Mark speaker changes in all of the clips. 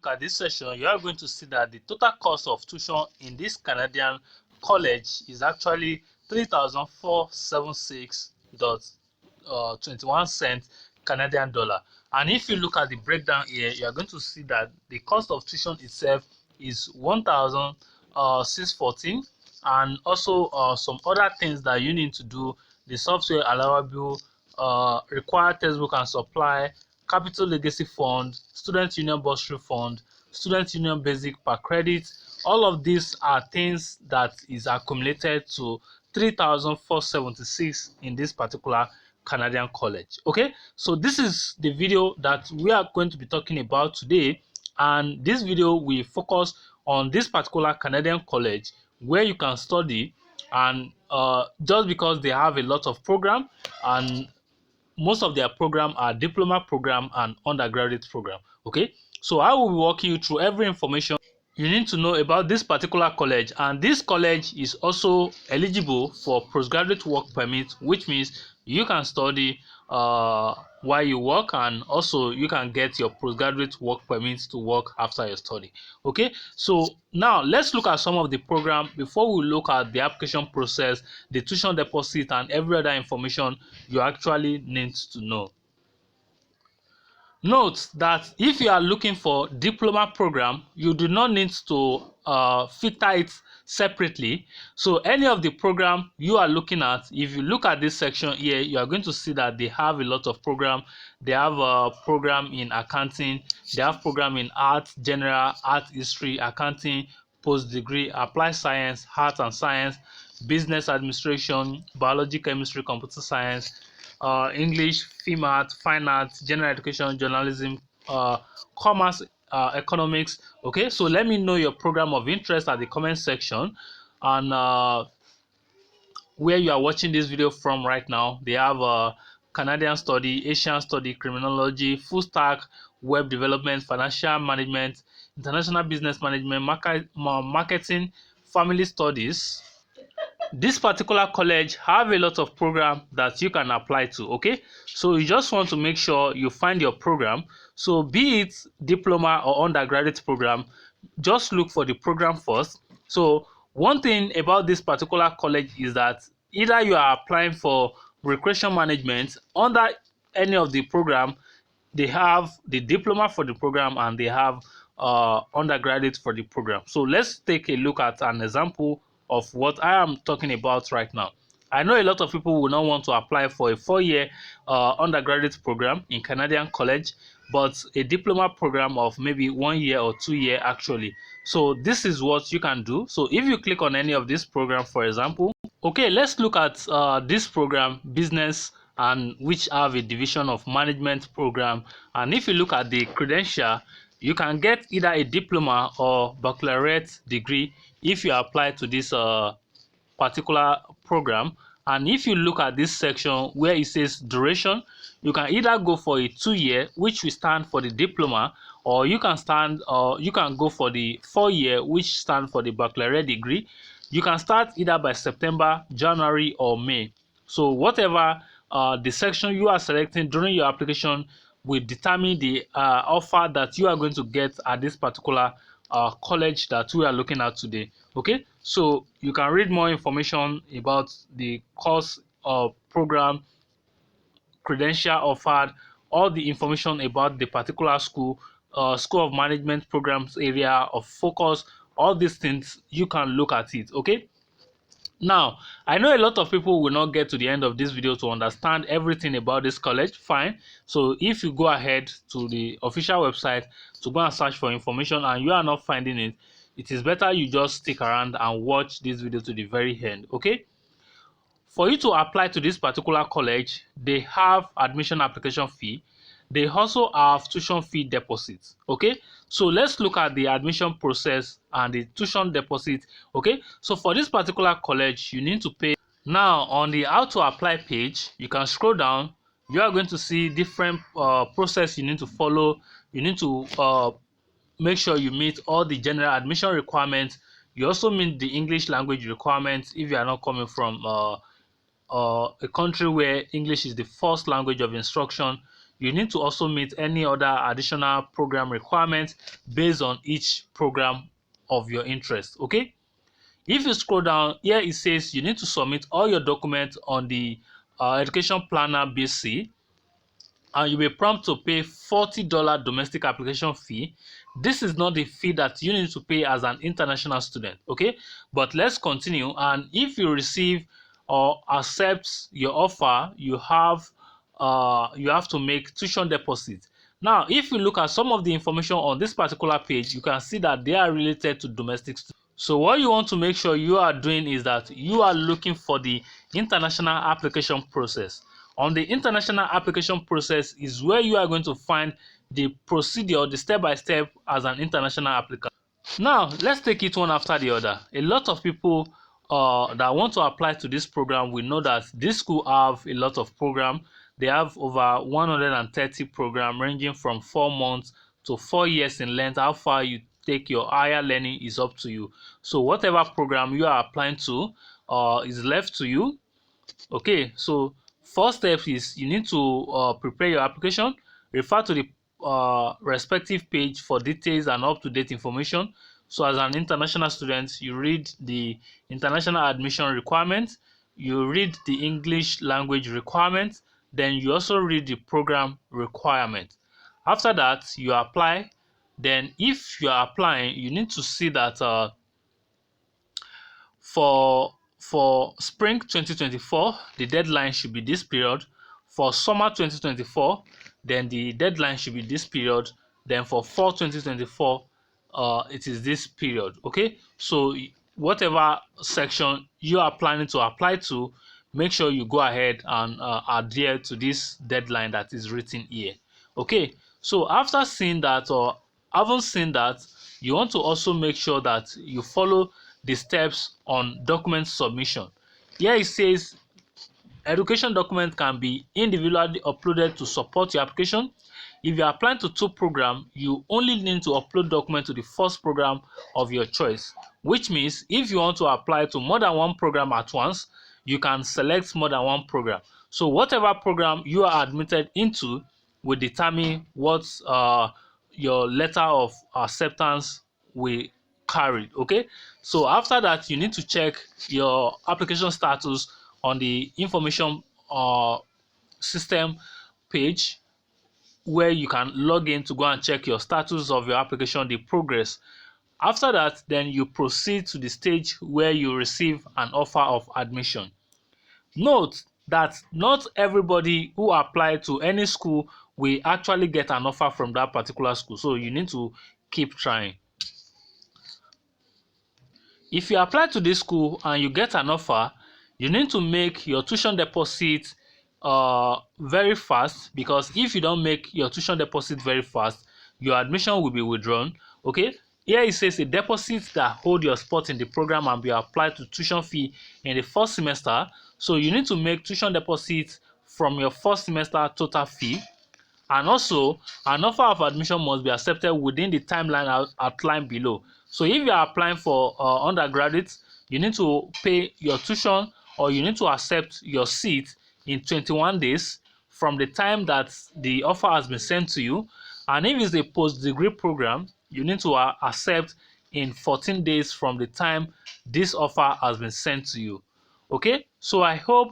Speaker 1: look at this section, you are going to see that the total cost of tuition in this Canadian college is actually 3,476.21 cents Canadian dollar. And if you look at the breakdown here, you are going to see that the cost of tuition itself is 1,614, and also some other things that you need to do: the software allowable, required textbook and supply, capital legacy fund, student union bursary fund, student union basic per credit. All of these are things that is accumulated to 3,476 in this particular Canadian college. Okay, so this is the video that we are going to be talking about today, and this video will focus on this particular Canadian college where you can study, and just because they have a lot of program, and most of their program are diploma program and undergraduate program. Okay, so I will be walking you through every information you need to know about this particular college. And this college is also eligible for postgraduate work permit, which means you can study while you work, and also you can get your postgraduate work permits to work after your study. Okay, so now let's look at some of the program before we look at the application process, the tuition deposit, and every other information you actually need to know. Note that if you are looking for diploma program, you do not need to filter it separately. So any of the program you are looking at, if you look at this section here, you are going to see that they have a lot of program. They have a program in accounting, they have program in art, general art history, accounting, post-degree, applied science, art and science, business administration, biology, chemistry, computer science, English, film art, fine art, general education, journalism, commerce, economics. Okay, so let me know your program of interest at the comment section, and where you are watching this video from right now. They have Canadian study, Asian study, criminology, full stack, web development, financial management, international business management, marketing, family studies. This particular college have a lot of program that you can apply to. Okay, so you just want to make sure you find your program. So be it diploma or undergraduate program, just look for the program first. So one thing about this particular college is that either you are applying for recreation management under any of the program, they have the diploma for the program, and they have undergraduate for the program. So let's take a look at an example of what I am talking about right now. I know a lot of people will not want to apply for a 4-year undergraduate program in Canadian college, but a diploma program of maybe 1 year or 2 year actually. So this is what you can do. So if you click on any of this program, for example, okay, let's look at this program, business, and which have a division of management program. And if you look at the credential, you can get either a diploma or baccalaureate degree if you apply to this particular program. And if you look at this section where it says duration, you can either go for a 2-year, which will stand for the diploma, or you can go for the 4-year, which stand for the baccalaureate degree. You can start either by September, January, or May. So whatever the section you are selecting during your application will determine the offer that you are going to get at this particular college that we are looking at today. Okay, so you can read more information about the course program, credential offered, all the information about the particular school, school of management programs, area of focus, all these things. You can look at it. Okay, now I know a lot of people will not get to the end of this video to understand everything about this college. Fine, so if you go ahead to the official website to go and search for information and you are not finding it, it is better you just stick around and watch this video to the very end. Okay, for you to apply to this particular college, they have admission application fee. They also have tuition fee deposits. Okay, so let's look at the admission process and the tuition deposit. Okay, so for this particular college, you need to pay. Now on the how to apply page, you can scroll down. You are going to see different process you need to follow. You need to make sure you meet all the general admission requirements. You also meet the English language requirements if you are not coming from a country where English is the first language of instruction. you need to also meet any other additional program requirements based on each program of your interest. Okay, if you scroll down here, it says you need to submit all your documents on the education planner BC, and you'll be prompt to pay $40 domestic application fee. This is not the fee that you need to pay as an international student. Okay, but let's continue. And if you receive or accept your offer, you have to make tuition deposit. Now, if you look at some of the information on this particular page, you can see that they are related to domestic students. So what you want to make sure you are doing is that you are looking for the international application process. On the international application process is where you are going to find the procedure, the step-by-step as an international applicant. Now, let's take it one after the other. A lot of people that want to apply to this program will know that this school have a lot of program. They have over 130 program ranging from 4 months to 4 years in length. How far you take your higher learning is up to you. So whatever program you are applying to is left to you. Okay, so first step is you need to prepare your application. Refer to the respective page for details and up-to-date information. So as an international student, you read the international admission requirements, you read the English language requirements, then you also read the program requirement. After that, you apply. Then if you are applying, you need to see that for spring 2024, the deadline should be this period. For summer 2024, then the deadline should be this period. Then for fall 2024, it is this period. Okay, so whatever section you are planning to apply to, make sure you go ahead and adhere to this deadline that is written here. Okay, so after seeing that or haven't seen that, you want to also make sure that you follow the steps on document submission. Here it says education document can be individually uploaded to support your application. If you are applying to 2 programs, you only need to upload document to the first program of your choice, which means if you want to apply to more than 1 program at once, you can select more than 1 program. So whatever program you are admitted into will determine what your letter of acceptance will carry. Okay, so after that, you need to check your application status on the information system page, where you can log in to go and check your status of your application, the progress. After that, then you proceed to the stage where you receive an offer of admission. Note that not everybody who applied to any school will actually get an offer from that particular school, so you need to keep trying. If you apply to this school and you get an offer, you need to make your tuition deposit very fast, because if you don't make your tuition deposit very fast, your admission will be withdrawn. Okay, here it says a deposit that hold your spot in the program and be applied to tuition fee in the first semester. So you need to make tuition deposit from your first semester total fee. And also, an offer of admission must be accepted within the timeline outlined below. So if you are applying for undergraduates, you need to pay your tuition, or you need to accept your seat in 21 days from the time that the offer has been sent to you. And if it's a post-degree program, you need to accept in 14 days from the time this offer has been sent to you. Okay, so I hope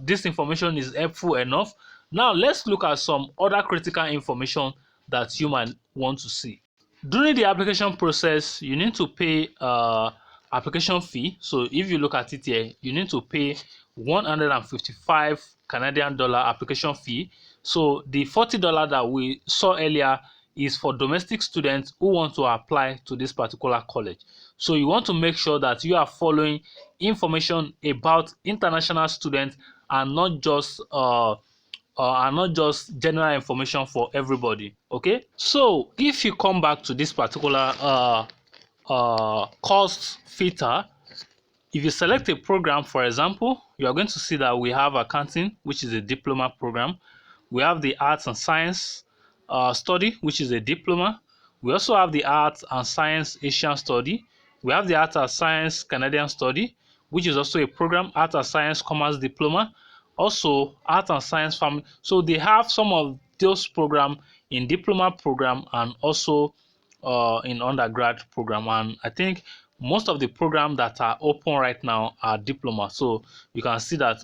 Speaker 1: this information is helpful enough. Now let's look at some other critical information that you might want to see. During the application process, you need to pay application fee. So if you look at it here, you need to pay 155 Canadian dollar application fee. So the $40 that we saw earlier is for domestic students who want to apply to this particular college. So you want to make sure that you are following information about international students and not just general information for everybody. Okay, so if you come back to this particular cost filter, if you select a program, for example, you are going to see that we have accounting, which is a diploma program. We have the arts and science study, which is a diploma. We also have the arts and science Asian study. We have the arts and science Canadian study, which is also a program, arts and science commerce diploma. Also art and science family. So they have some of those program in diploma program and also in undergrad program. And I think most of the programs that are open right now are diploma. So you can see that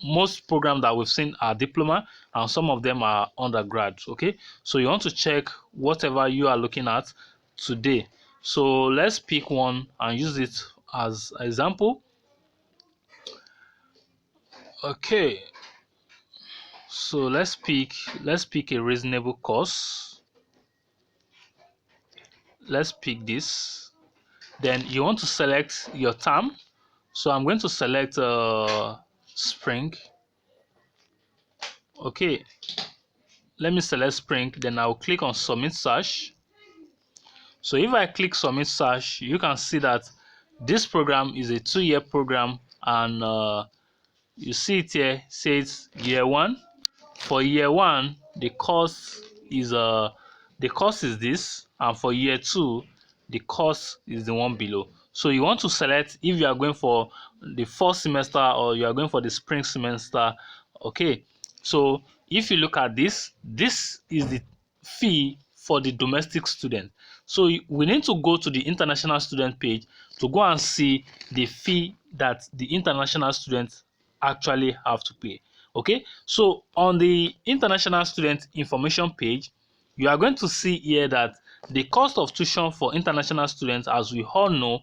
Speaker 1: most programs that we've seen are diploma and some of them are undergrad. Okay, so you want to check whatever you are looking at today. So let's pick one and use it as example. Okay, so let's pick a reasonable course. Let's pick this. Then you want to select your term. So I'm going to select spring. Okay, let me select spring. Then I'll click on submit search. So if I click submit search, you can see that this program is a 2-year program, and you see it here, says year 1. For year 1, the course is this, and for year 2, the course is the one below. So you want to select if you are going for the fall semester or you are going for the spring semester. Okay, so if you look at this, this is the fee for the domestic student. So we need to go to the international student page to go and see the fee that the international students actually have to pay. Okay, so on the international student information page, you are going to see here that the cost of tuition for international students, as we all know,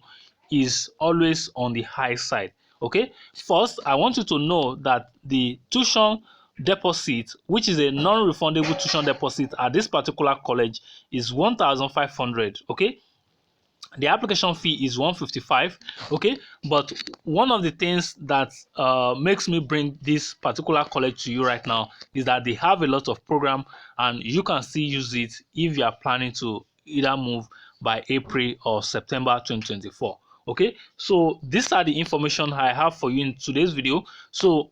Speaker 1: is always on the high side. Okay, first I want you to know that the tuition deposit, which is a non-refundable tuition deposit at this particular college, is 1,500. Okay, the application fee is 155. Okay, but one of the things that makes me bring this particular college to you right now is that they have a lot of program and you can still use it if you are planning to either move by April or September 2024. Okay, so these are the information I have for you in today's video. So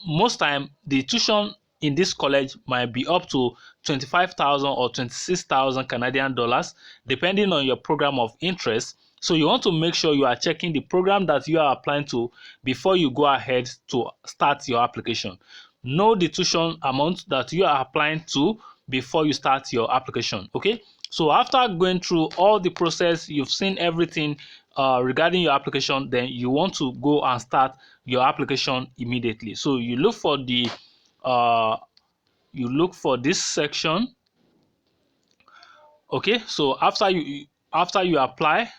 Speaker 1: most time the tuition in this college might be up to 25,000 or 26,000 Canadian dollars, depending on your program of interest. So you want to make sure you are checking the program that you are applying to before you go ahead to start your application. Know the tuition amount that you are applying to before you start your application. Okay, so after going through all the process, you've seen everything regarding your application, then you want to go and start your application immediately. So you look for this section. Okay, so after you apply,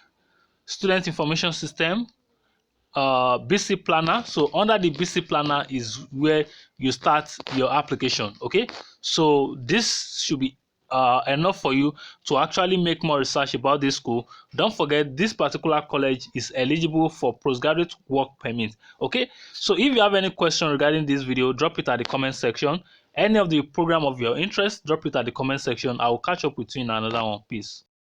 Speaker 1: student information system, BC planner. So under the BC planner is where you start your application. Okay, so this should be enough for you to actually make more research about this school. Don't forget, this particular college is eligible for postgraduate work permit. Okay, so if you have any question regarding this video, drop it at the comment section. Any of the program of your interest, drop it at the comment section. I will catch up with you in another one. Peace.